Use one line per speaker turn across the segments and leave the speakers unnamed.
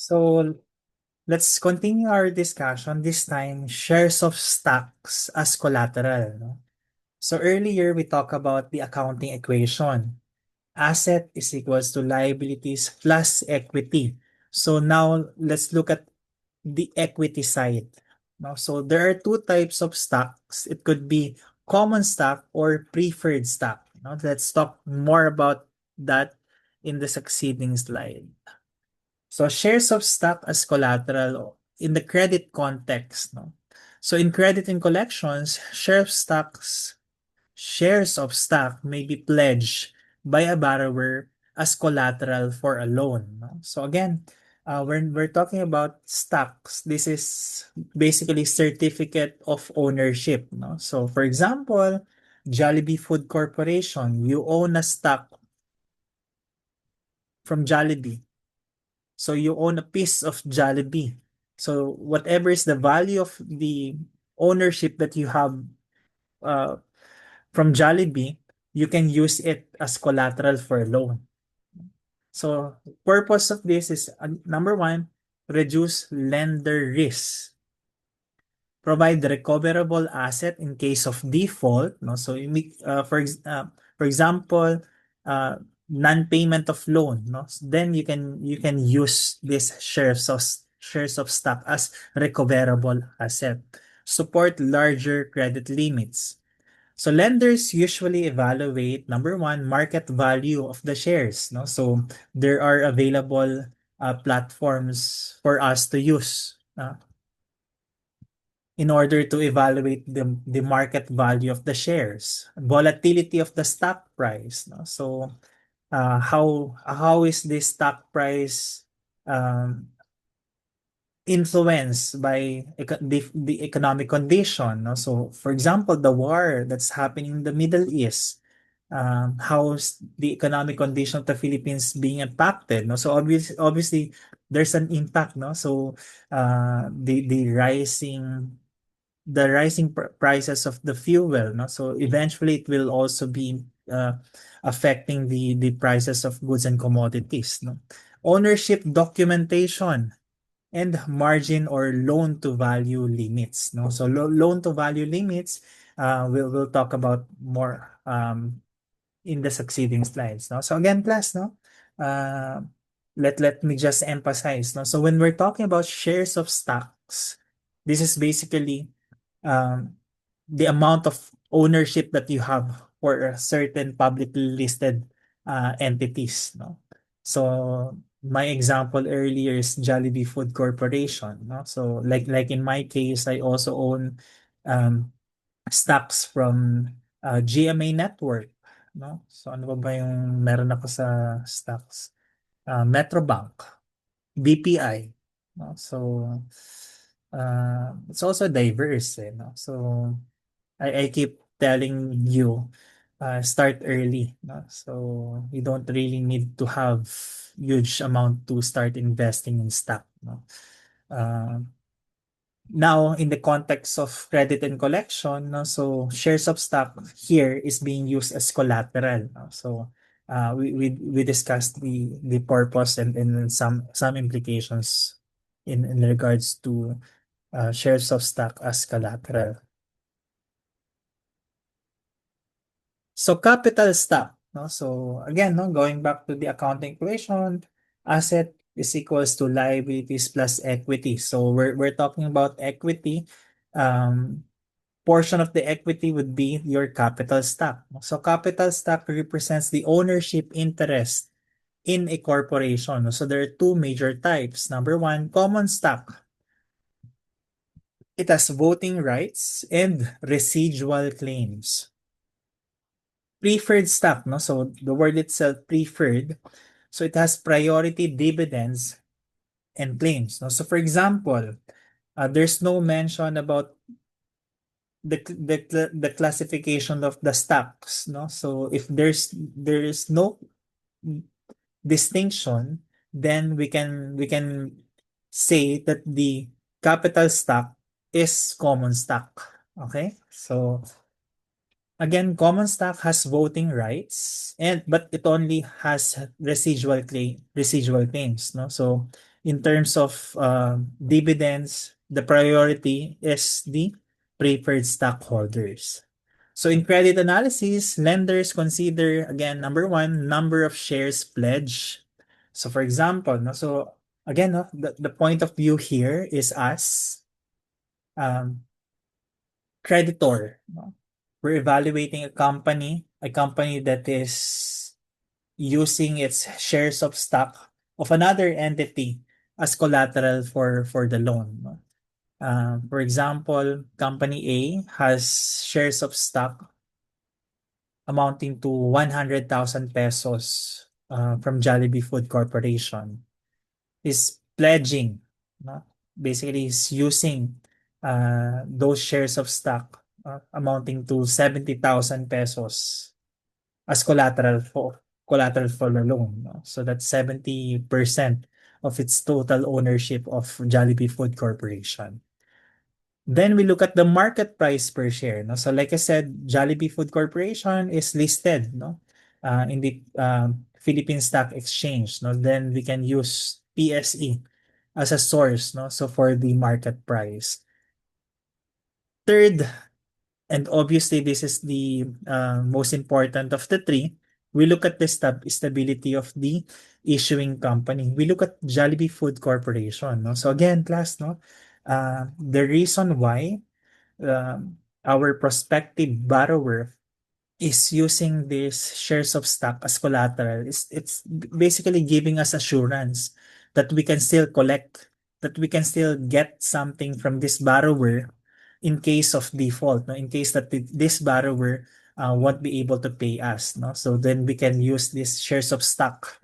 So let's continue our discussion. This time, shares of stocks as collateral. No? So earlier we talked about the accounting equation. Asset is equals to liabilities plus equity. So now let's look at the equity side. No? So there are two types of stocks. It could be common stock or preferred stock. No? Let's talk more about that in the succeeding slide. So shares of stock as collateral in the credit context, no? So in credit and collections, shares of stock may be pledged by a borrower as collateral for a loan. No? So again, when we're talking about stocks, this is basically certificate of ownership. No? So for example, Jollibee Food Corporation, you own a stock from Jollibee. So you own a piece of Jollibee. So whatever is the value of the ownership that you have uh, from Jollibee, you can use it as collateral for a loan. So purpose of this is number one, reduce lender risk. Provide recoverable asset in case of default. No? So for example, uh, non-payment of loan. No? So then you can use this shares of stock as recoverable asset. Support larger credit limits. So lenders usually evaluate number one, market value of the shares. No? So there are available platforms for us to use. In order to evaluate the market value of the shares, volatility of the stock price. No? So, how is this stock price um, influenced by the economic condition? No? So, for example, the war that's happening in the Middle East. How's the economic condition of the Philippines being impacted? No, so obviously there's an impact. No, so the rising prices of the fuel, no? So eventually it will also be affecting the prices of goods and commodities, no? Ownership documentation and margin or loan to value limits, no? So loan to value limits, we'll talk about more in the succeeding slides, no? So again, class, no? Uh, let me just emphasize, no? So when we're talking about shares of stocks, this is basically um, the amount of ownership that you have for a certain publicly listed entities, no? So my example earlier is Jollibee Food Corporation, no? So like in my case, I also own um, stocks from GMA Network, no? So ano ba yung meron ako sa stocks? Metrobank, BPI, no? So it's also diverse, eh, no? So I keep telling you, start early, no? So you don't really need to have huge amount to start investing in stock, no? Uh, Now, in the context of credit and collection, no, so shares of stock here is being used as collateral. No? So we discussed the purpose and some implications in regards to shares of stock as collateral. So capital stock, no? So again, no, going back to the accounting equation, asset is equals to liabilities plus equity. So we're talking about equity. Um, Portion of the equity would be your capital stock. So capital stock represents the ownership interest in a corporation. So there are two major types. Number one, common stock. It has voting rights and residual claims. Preferred stock, no? So the word itself, preferred. So it has priority dividends and claims. No? So for example, there's no mention about the classification of the stocks, no? So if there is no distinction, then we can say that the capital stock is common stock. Okay? So again, common stock has voting rights, but it only has residual claims, no? So in terms of dividends, the priority is the preferred stockholders. So in credit analysis, lenders consider, again, number one, number of shares pledged. So for example, no, so again, no, the point of view here is us, um, creditor. No? We're evaluating a company that is using its shares of stock of another entity as collateral for the loan. No? For example, company A has shares of stock amounting to 100,000 pesos from Jollibee Food Corporation. Is pledging, no? Basically is using those shares of stock amounting to 70,000 pesos as collateral for the loan. No? So that's 70% of its total ownership of Jollibee Food Corporation. Then we look at the market price per share. No? So like I said, Jollibee Food Corporation is listed, no, in the Philippine Stock Exchange. No? Then we can use PSE as a source, no, so for the market price. Third, and obviously this is the most important of the three, we look at the stability of the issuing company. We look at Jollibee Food Corporation. No? So again, class, no, the reason why our prospective borrower is using these shares of stock as collateral, it's basically giving us assurance that we can still collect, that we can still get something from this borrower in case of default, no? In case that this borrower won't be able to pay us, no? So then we can use these shares of stock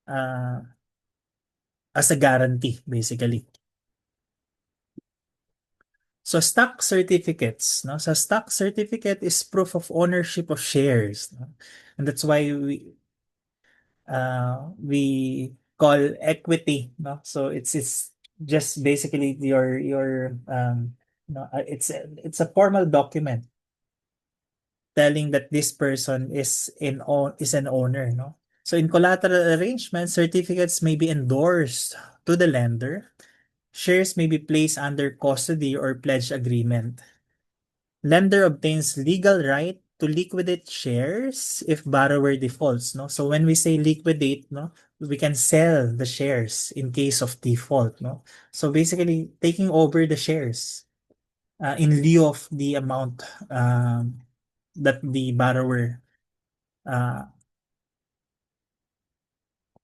uh, as a guarantee, basically. So stock certificates, no? So stock certificate is proof of ownership of shares, no? And that's why we call equity, no? So it's just basically your no, it's a formal document telling that this person is an owner, no? So in collateral arrangement, certificates may be endorsed to the lender. Shares may be placed under custody or pledge agreement. Lender obtains legal right to liquidate shares if borrower defaults, no? So when we say liquidate, no, we can sell the shares in case of default, no? So basically taking over the shares in lieu of the amount that the borrower uh,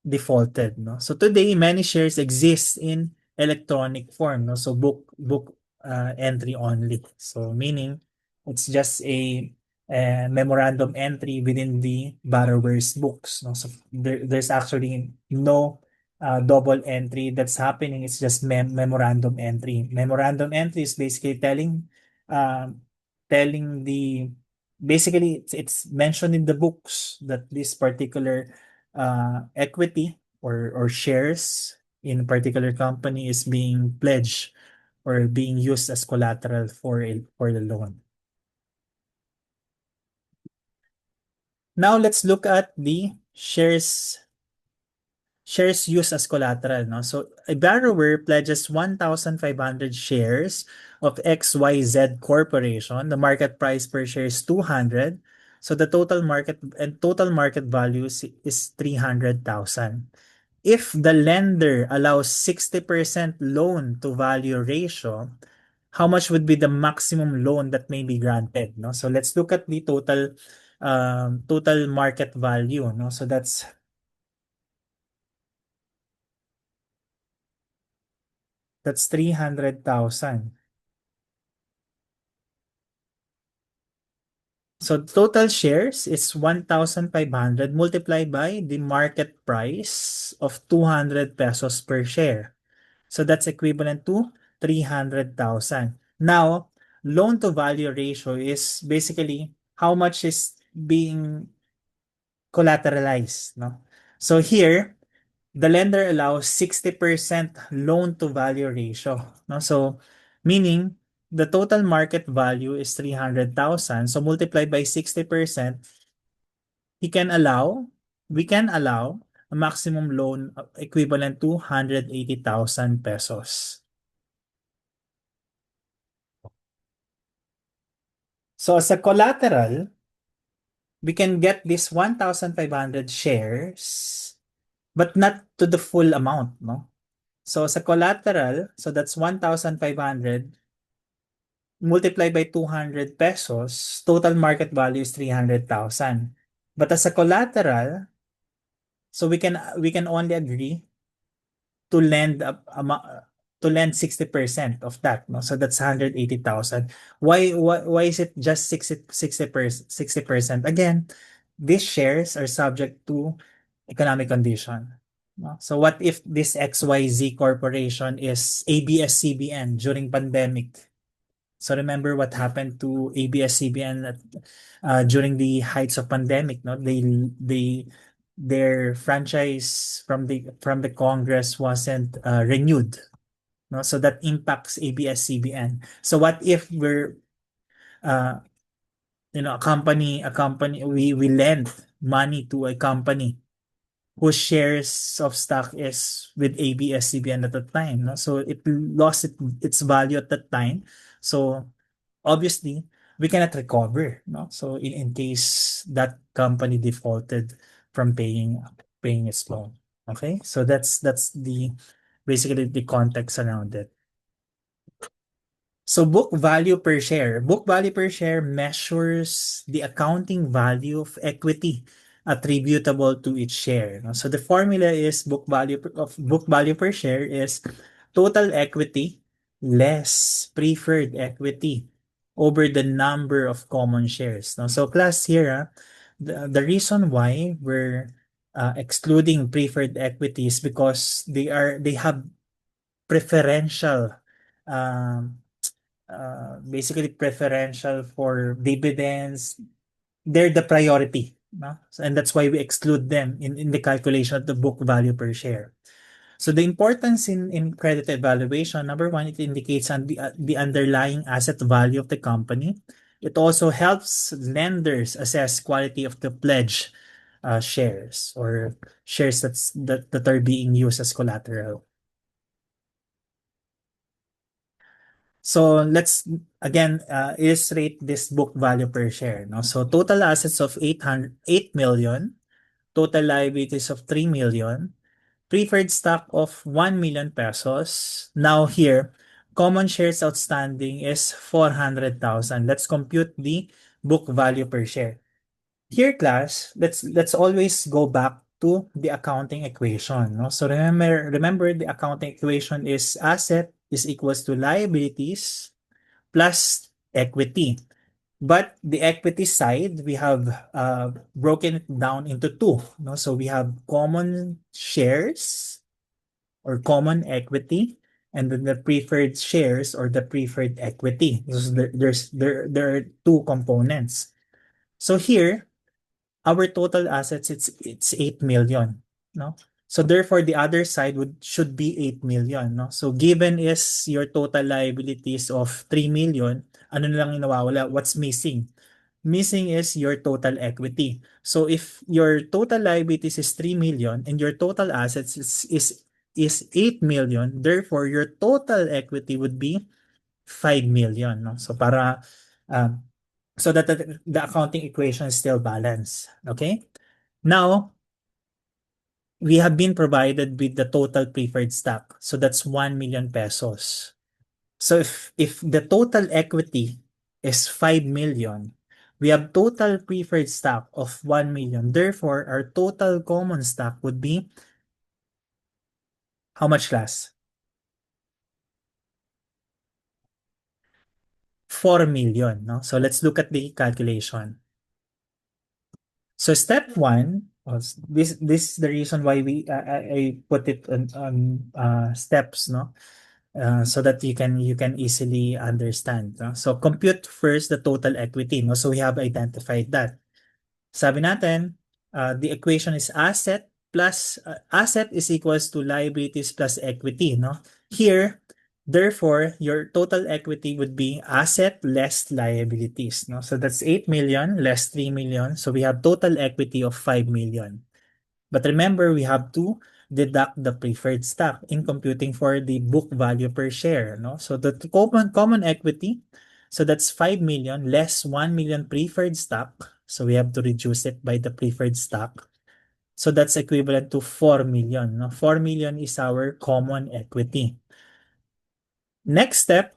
defaulted, no? So today many shares exist in electronic form, no? So book entry only. So meaning it's just a memorandum entry within the borrower's books, no? So there's actually no double entry that's happening. It's just memorandum entry. Memorandum entry is basically um, telling the basically it's mentioned in the books that this particular equity or shares in a particular company is being pledged or being used as collateral for the loan. Now let's look at the shares used as collateral. No? So a borrower pledges 1,500 shares of XYZ Corporation. The market price per share is 200. So the total market value is 300,000. If the lender allows 60% loan to value ratio, how much would be the maximum loan that may be granted? No? So let's look at the total market value. No? So that's 300,000. So total shares is 1,500 multiplied by the market price of 200 pesos per share. So that's equivalent to 300,000. Now, loan to value ratio is basically how much is being collateralized, no? So here, the lender allows 60% loan to value ratio, no? So meaning the total market value is 300,000. So multiplied by 60%, he can allow, we can allow a maximum loan equivalent to 180,000 pesos. So as a collateral, we can get this 1,500 shares, but not to the full amount, no? So sa collateral, so that's 1,500 multiplied by 200 pesos, total market value is 300,000. But as a collateral, so we can only agree to lend to lend 60% of that, no? So that's 180,000. Why is it just 60%? Again, these shares are subject to economic condition. No? So what if this XYZ corporation is ABS-CBN during pandemic? So remember what happened to ABS-CBN during the heights of pandemic, no? Their franchise from the Congress wasn't renewed, no? So that impacts ABS-CBN. So what if we're uh, a company we lend money to a company whose shares of stock is with ABS-CBN at the time, no? So it lost its value at that time. So obviously we cannot recover, no? So in case that company defaulted from paying its loan. Okay, so that's the basically the context around it. So book value per share. Book value per share measures the accounting value of equity attributable to each share, no? So the formula is book value per share is total equity less preferred equity over the number of common shares, no? So class here, the reason why we're excluding preferred equity is because they have preferential um, basically preferential for dividends. They're the priority, no? So, and that's why we exclude them in the calculation of the book value per share. So the importance in credit evaluation, number one, it indicates on the underlying asset value of the company. It also helps lenders assess quality of the pledge shares or shares that are being used as collateral. So let's again illustrate this book value per share. No? So total assets of 8 million, total liabilities of 3 million, preferred stock of 1 million pesos. Now here, common shares outstanding is 400,000. Let's compute the book value per share. Here, class, let's always go back to the accounting equation. No? So remember the accounting equation is asset is equals to liabilities plus equity. But the equity side, we have broken it down into two. No? So we have common shares or common equity, and then the preferred shares or the preferred equity. So there are two components. So here, our total assets it's 8 million, no? So therefore the other side should be 8 million, no? So given is your total liabilities of 3 million, ano na lang yung nawawala? What's missing? Missing is your total equity. So if your total liabilities is 3 million and your total assets is 8 million, therefore your total equity would be 5 million, no? So para um, so that the accounting equation is still balanced. Okay. Now, we have been provided with the total preferred stock. So that's 1 million pesos. So if the total equity is 5 million, we have total preferred stock of 1 million. Therefore, our total common stock would be how much, class? 4 million, no? So let's look at the calculation. So step one, this is the reason why I put it on steps, no? So that you can easily understand, no? So compute first the total equity, no? So we have identified that. Sabi natin, the equation is asset is equals to liabilities plus equity, no? Here, therefore, your total equity would be asset less liabilities, no? So that's 8 million less 3 million. So we have total equity of 5 million. But remember, we have to deduct the preferred stock in computing for the book value per share, no? So the common equity, so that's 5 million less 1 million preferred stock. So we have to reduce it by the preferred stock. So that's equivalent to 4 million, no? 4 million is our common equity. Next step,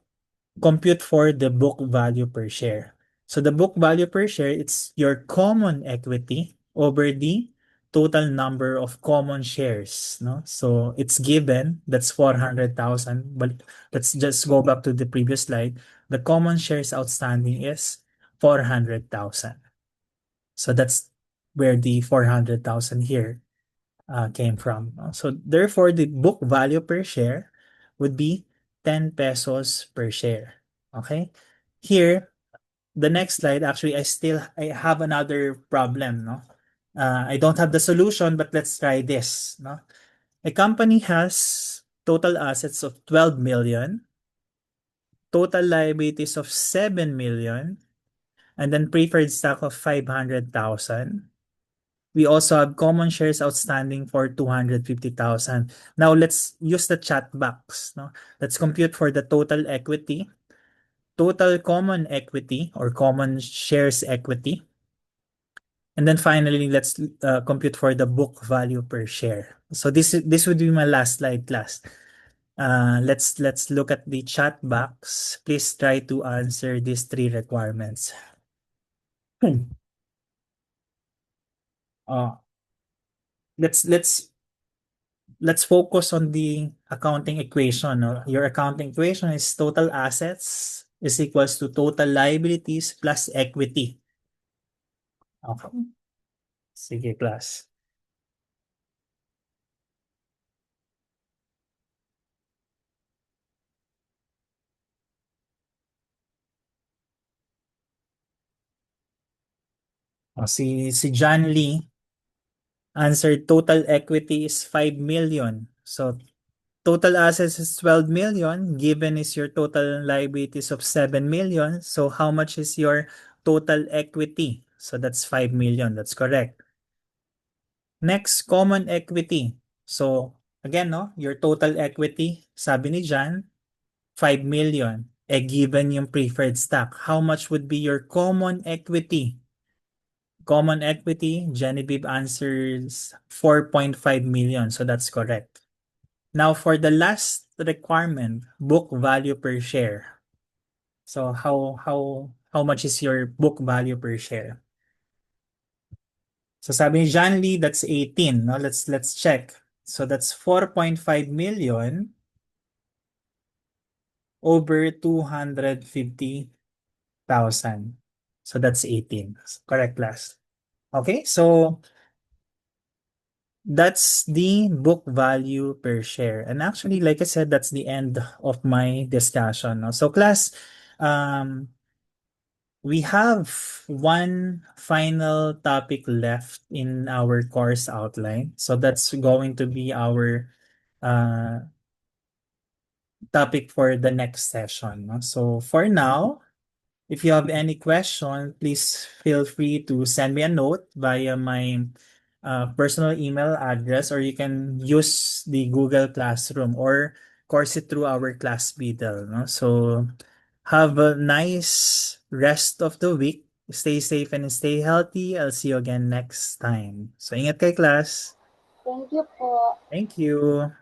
compute for the book value per share. So the book value per share, it's your common equity over the total number of common shares, no? So it's given, that's 400,000, but let's just go back to the previous slide. The common shares outstanding is 400,000. So that's where the 400,000 here came from, no? So therefore, the book value per share would be 10 pesos per share. Okay? Here, the next slide, actually, I have another problem, no? I don't have the solution, but let's try this, no? A company has total assets of 12 million, total liabilities of 7 million, and then preferred stock of 500,000. We also have common shares outstanding for 250,000. Now let's use the chat box, no? Let's compute for the total equity, total common equity or common shares equity. And then finally, let's compute for the book value per share. So this would be my last slide, class. Let's look at the chat box. Please try to answer these three requirements. Uh, let's focus on the accounting equation, no? Your accounting equation is total assets is equals to total liabilities plus equity. Okay. Sige, class. Si John Lee answered total equity is 5 million. So total assets is 12 million. Given is your total liabilities of 7 million. So how much is your total equity? So that's 5 million. That's correct. Next, common equity. So again, no, your total equity, sabi ni John, 5 million. Given yung preferred stock, how much would be your common equity? Common equity, Genevieve answers 4.5 million. So that's correct. Now for the last requirement, book value per share. So how much is your book value per share? So sabi ni John Lee, that's 18. No? Let's check. So that's 4.5 million over 250,000. So that's 18. Correct, class. Okay, so that's the book value per share. And actually, like I said, that's the end of my discussion. No? So class, we have one final topic left in our course outline. So that's going to be our uh, topic for the next session. No? So for now, if you have any question, please feel free to send me a note via my personal email address, or you can use the Google Classroom or course it through our class Beadle. No? So have a nice rest of the week. Stay safe and stay healthy. I'll see you again next time. So ingat kay class.
Thank you po.
Thank you.